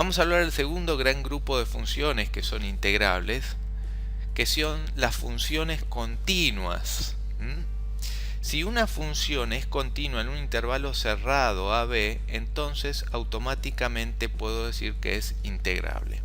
Vamos a hablar del segundo gran grupo de funciones que son integrables, que son las funciones continuas. Si una función es continua en un intervalo cerrado AB, entonces automáticamente puedo decir que es integrable.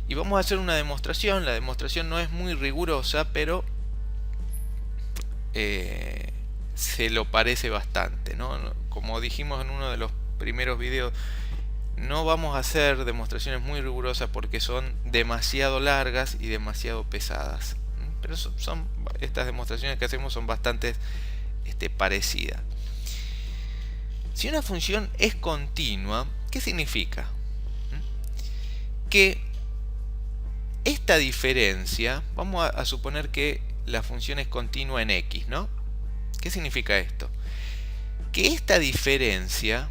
Y vamos a hacer una demostración. La demostración no es muy rigurosa, pero se lo parece bastante, ¿no? Como dijimos en uno de los primeros videos, no vamos a hacer demostraciones muy rigurosas porque son demasiado largas y demasiado pesadas. Pero estas demostraciones que hacemos son bastante parecidas. Si una función es continua, ¿qué significa? Que esta diferencia, vamos a suponer que la función es continua en x, ¿no? ¿Qué significa esto? Que esta diferencia,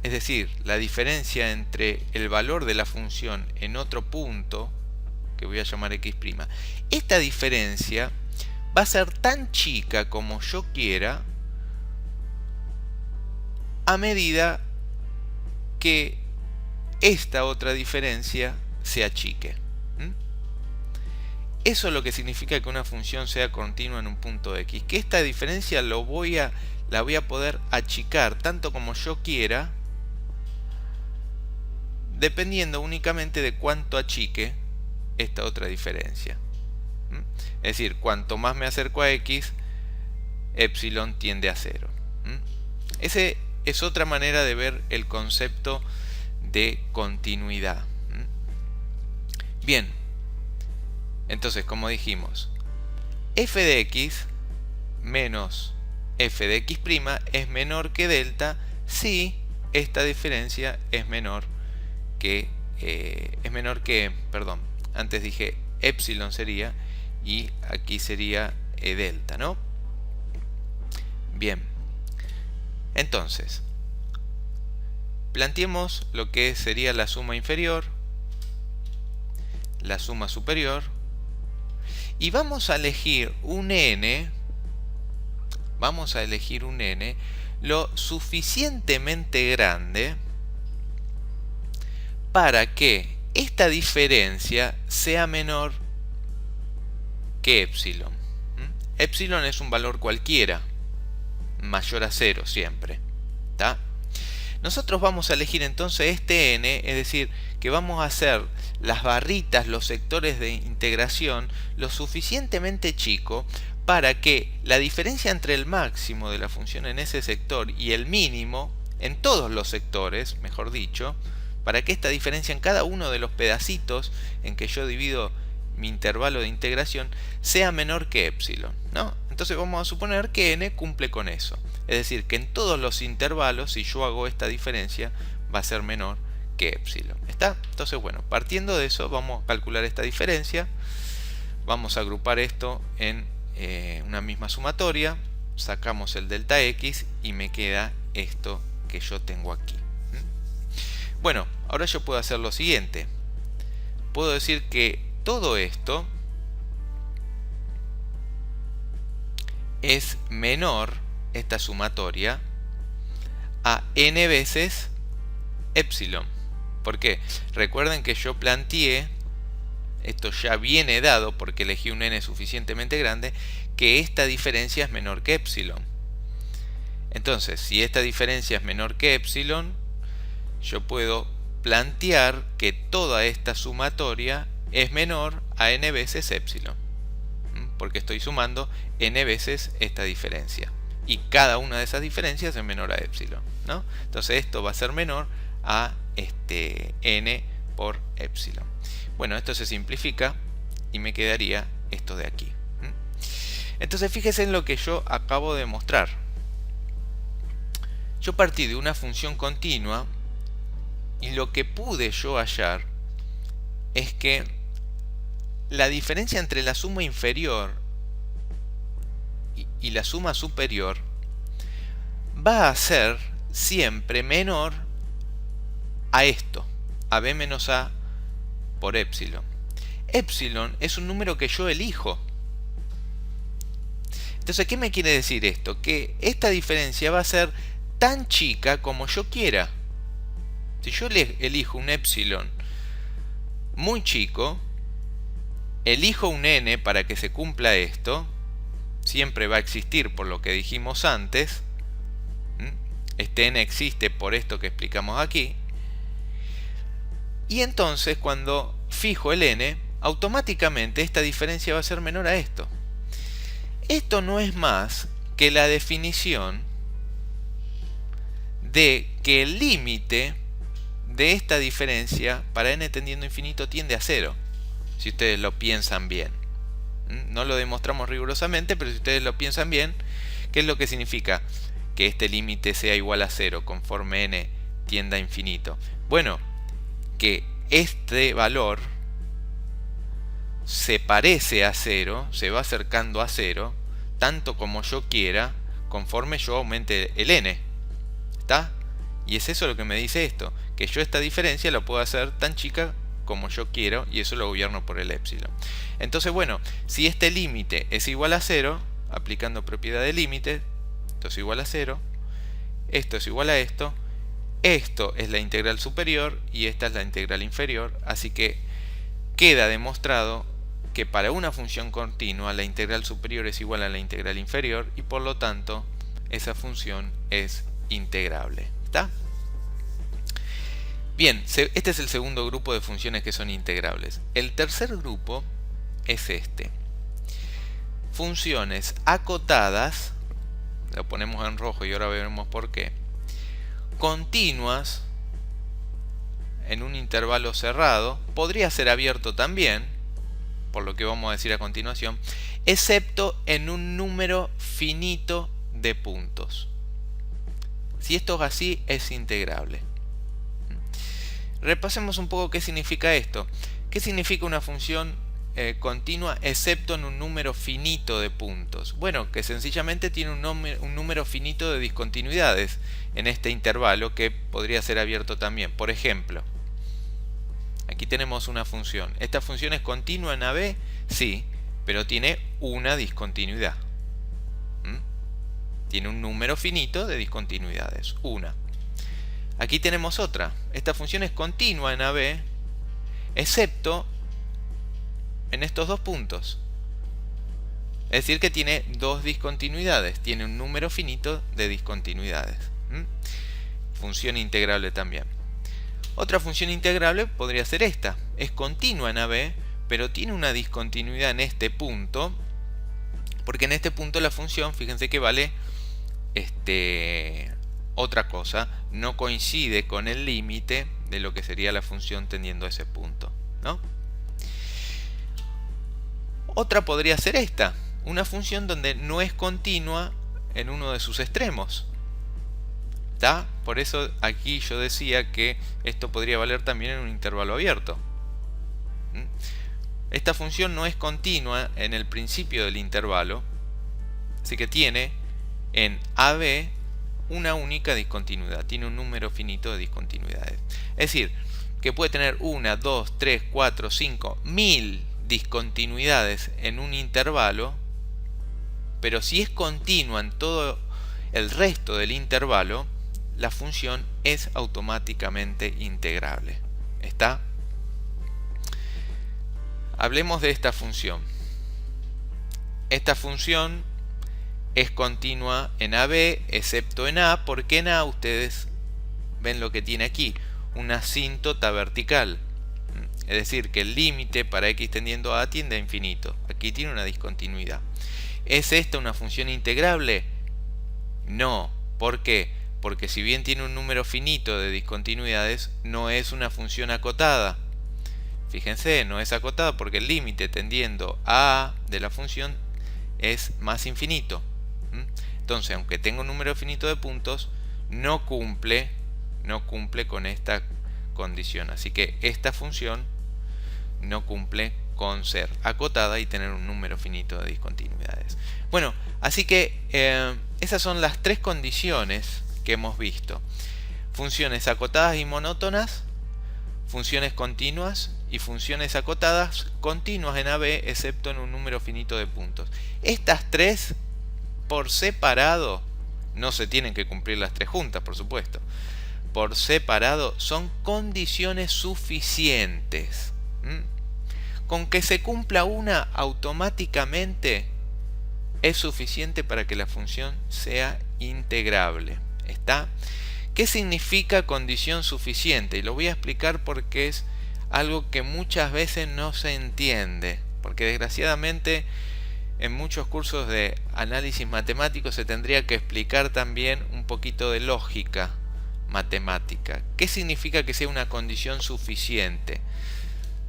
es decir, la diferencia entre el valor de la función en otro punto, que voy a llamar x', esta diferencia va a ser tan chica como yo quiera a medida que esta otra diferencia se achique. Eso es lo que significa que una función sea continua en un punto x, que esta diferencia la voy a poder achicar tanto como yo quiera, dependiendo únicamente de cuánto achique esta otra diferencia. Es decir, cuanto más me acerco a x, epsilon tiende a 0. Esa es otra manera de ver el concepto de continuidad. Bien, entonces, como dijimos, f de x menos f de x' es menor que delta si esta diferencia es menor que, perdón, antes dije epsilon sería, y aquí sería delta, ¿no? Bien, entonces, planteemos lo que sería la suma inferior, la suma superior, y vamos a elegir un n, lo suficientemente grande para que esta diferencia sea menor que epsilon. Epsilon es un valor cualquiera, mayor a 0 siempre. ¿Tá? Nosotros vamos a elegir entonces este n, es decir, que vamos a hacer las barritas, los sectores de integración, lo suficientemente chico para que la diferencia entre el máximo de la función en ese sector y el mínimo en todos los sectores, mejor dicho, para que esta diferencia en cada uno de los pedacitos en que yo divido mi intervalo de integración sea menor que epsilon, ¿no? Entonces vamos a suponer que n cumple con eso. Es decir, que en todos los intervalos, si yo hago esta diferencia, va a ser menor que epsilon. ¿Está? Entonces, bueno, partiendo de eso, vamos a calcular esta diferencia. Vamos a agrupar esto en una misma sumatoria. Sacamos el delta x y me queda esto que yo tengo aquí. Bueno, ahora yo puedo hacer lo siguiente. Puedo decir que todo esto es menor, esta sumatoria, a n veces epsilon. ¿Por qué? Recuerden que yo planteé, esto ya viene dado porque elegí un n suficientemente grande, que esta diferencia es menor que epsilon. Entonces, si esta diferencia es menor que epsilon, yo puedo plantear que toda esta sumatoria es menor a n veces epsilon, porque estoy sumando n veces esta diferencia, y cada una de esas diferencias es menor a epsilon, ¿no? Entonces esto va a ser menor a n por epsilon. Bueno, esto se simplifica y me quedaría esto de aquí. Entonces fíjense en lo que yo acabo de mostrar. Yo partí de una función continua y lo que pude yo hallar es que la diferencia entre la suma inferior y la suma superior va a ser siempre menor a esto, a b menos a por epsilon. Epsilon es un número que yo elijo. Entonces, ¿qué me quiere decir esto? Que esta diferencia va a ser tan chica como yo quiera. Si yo elijo un epsilon muy chico, elijo un n para que se cumpla esto, siempre va a existir por lo que dijimos antes. Este n existe por esto que explicamos aquí. Y entonces cuando fijo el n, automáticamente esta diferencia va a ser menor a esto. Esto no es más que la definición de que el límite de esta diferencia para n tendiendo a infinito tiende a 0, si ustedes lo piensan bien. No lo demostramos rigurosamente, pero si ustedes lo piensan bien, ¿qué es lo que significa que este límite sea igual a 0 conforme n tienda a infinito? Bueno, que este valor se parece a 0, se va acercando a 0, tanto como yo quiera, conforme yo aumente el n. ¿Está? Y es eso lo que me dice esto, que yo esta diferencia la puedo hacer tan chica como yo quiero, y eso lo gobierno por el epsilon. Entonces, bueno, si este límite es igual a 0, aplicando propiedad de límite, esto es igual a 0, esto es igual a esto es la integral superior y esta es la integral inferior, así que queda demostrado que para una función continua la integral superior es igual a la integral inferior y por lo tanto esa función es integrable. ¿Está? Bien, este es el segundo grupo de funciones que son integrables. El tercer grupo es este. Funciones acotadas, lo ponemos en rojo y ahora veremos por qué, continuas en un intervalo cerrado, podría ser abierto también, por lo que vamos a decir a continuación, excepto en un número finito de puntos. Si esto es así, es integrable. Repasemos un poco qué significa esto. ¿Qué significa una función continua excepto en un número finito de puntos? Bueno, que sencillamente tiene un número finito de discontinuidades en este intervalo que podría ser abierto también. Por ejemplo, aquí tenemos una función. ¿Esta función es continua en AB? Sí, pero tiene una discontinuidad. Tiene un número finito de discontinuidades, una. Aquí tenemos otra. Esta función es continua en AB, excepto en estos dos puntos. Es decir, que tiene dos discontinuidades. Tiene un número finito de discontinuidades. Función integrable también. Otra función integrable podría ser esta. Es continua en AB, pero tiene una discontinuidad en este punto. Porque en este punto la función, fíjense que vale otra cosa, no coincide con el límite de lo que sería la función tendiendo a ese punto, ¿no? Otra podría ser esta, una función donde no es continua en uno de sus extremos. ¿Está? Por eso aquí yo decía que esto podría valer también en un intervalo abierto. Esta función no es continua en el principio del intervalo, así que tiene en AB una única discontinuidad, tiene un número finito de discontinuidades. Es decir, que puede tener 1, 2, 3, 4, 5, 1000 discontinuidades en un intervalo, pero si es continua en todo el resto del intervalo, la función es automáticamente integrable. ¿Está? Hablemos de esta función. Esta función es continua en AB, excepto en A, porque en A ustedes ven lo que tiene aquí, una asíntota vertical. Es decir, que el límite para x tendiendo a tiende a infinito. Aquí tiene una discontinuidad. ¿Es esta una función integrable? No. ¿Por qué? Porque si bien tiene un número finito de discontinuidades, no es una función acotada. Fíjense, no es acotada porque el límite tendiendo a de la función es más infinito. Entonces, aunque tenga un número finito de puntos, no cumple con esta condición. Así que esta función no cumple con ser acotada y tener un número finito de discontinuidades. Bueno, así que esas son las tres condiciones que hemos visto. Funciones acotadas y monótonas, funciones continuas y funciones acotadas continuas en AB excepto en un número finito de puntos. Estas tres por separado, no se tienen que cumplir las tres juntas, por supuesto, por separado son condiciones suficientes. Con que se cumpla una automáticamente es suficiente para que la función sea integrable. ¿Está? ¿Qué significa condición suficiente? Y lo voy a explicar porque es algo que muchas veces no se entiende. Porque desgraciadamente en muchos cursos de análisis matemático se tendría que explicar también un poquito de lógica matemática. ¿Qué significa que sea una condición suficiente?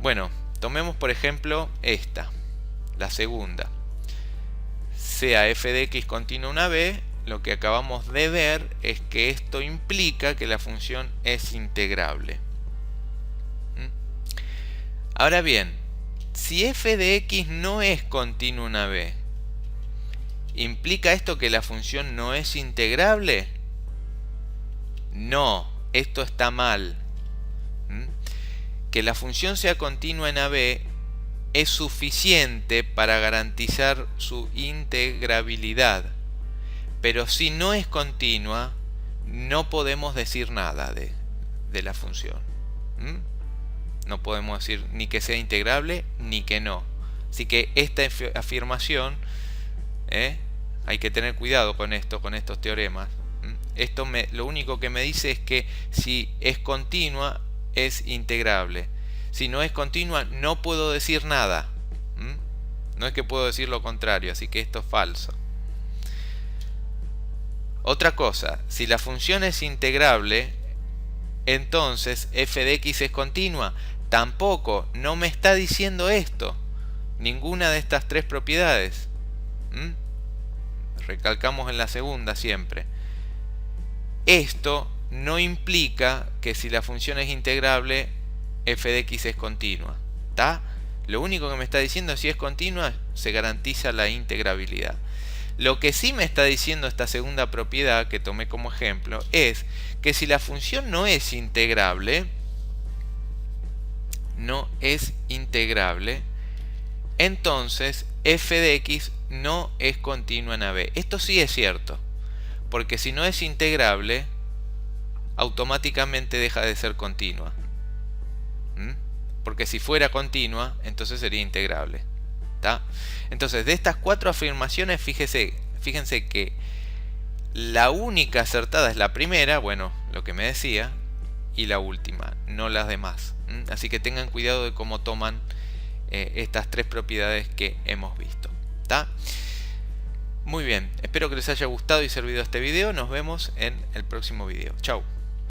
Bueno, tomemos por ejemplo esta, la segunda. Sea f de x continua una b, lo que acabamos de ver es que esto implica que la función es integrable. Ahora bien, si f de x no es continua una b, ¿implica esto que la función no es integrable? No, esto está mal. Que la función sea continua en AB es suficiente para garantizar su integrabilidad. Pero si no es continua, no podemos decir nada de la función. No podemos decir ni que sea integrable ni que no. Así que esta afirmación, hay que tener cuidado con esto, con estos teoremas. Esto lo único que me dice es que si es continua es integrable. Si no es continua no puedo decir nada. No es que puedo decir lo contrario, así que esto es falso. Otra cosa, si la función es integrable, entonces f de x es continua. Tampoco, no me está diciendo esto. Ninguna de estas tres propiedades. Recalcamos en la segunda siempre. Esto no implica que si la función es integrable, f de x es continua. ¿Está? Lo único que me está diciendo es si es continua, se garantiza la integrabilidad. Lo que sí me está diciendo esta segunda propiedad que tomé como ejemplo es que si la función no es integrable, entonces f de x no es continua en AB. Esto sí es cierto, porque si no es integrable, automáticamente deja de ser continua. Porque si fuera continua, entonces sería integrable. ¿Está? Entonces, de estas cuatro afirmaciones, fíjense que la única acertada es la primera, bueno, lo que me decía, y la última, no las demás. Así que tengan cuidado de cómo toman estas tres propiedades que hemos visto. ¿Está? Muy bien, espero que les haya gustado y servido este video. Nos vemos en el próximo video. Chau.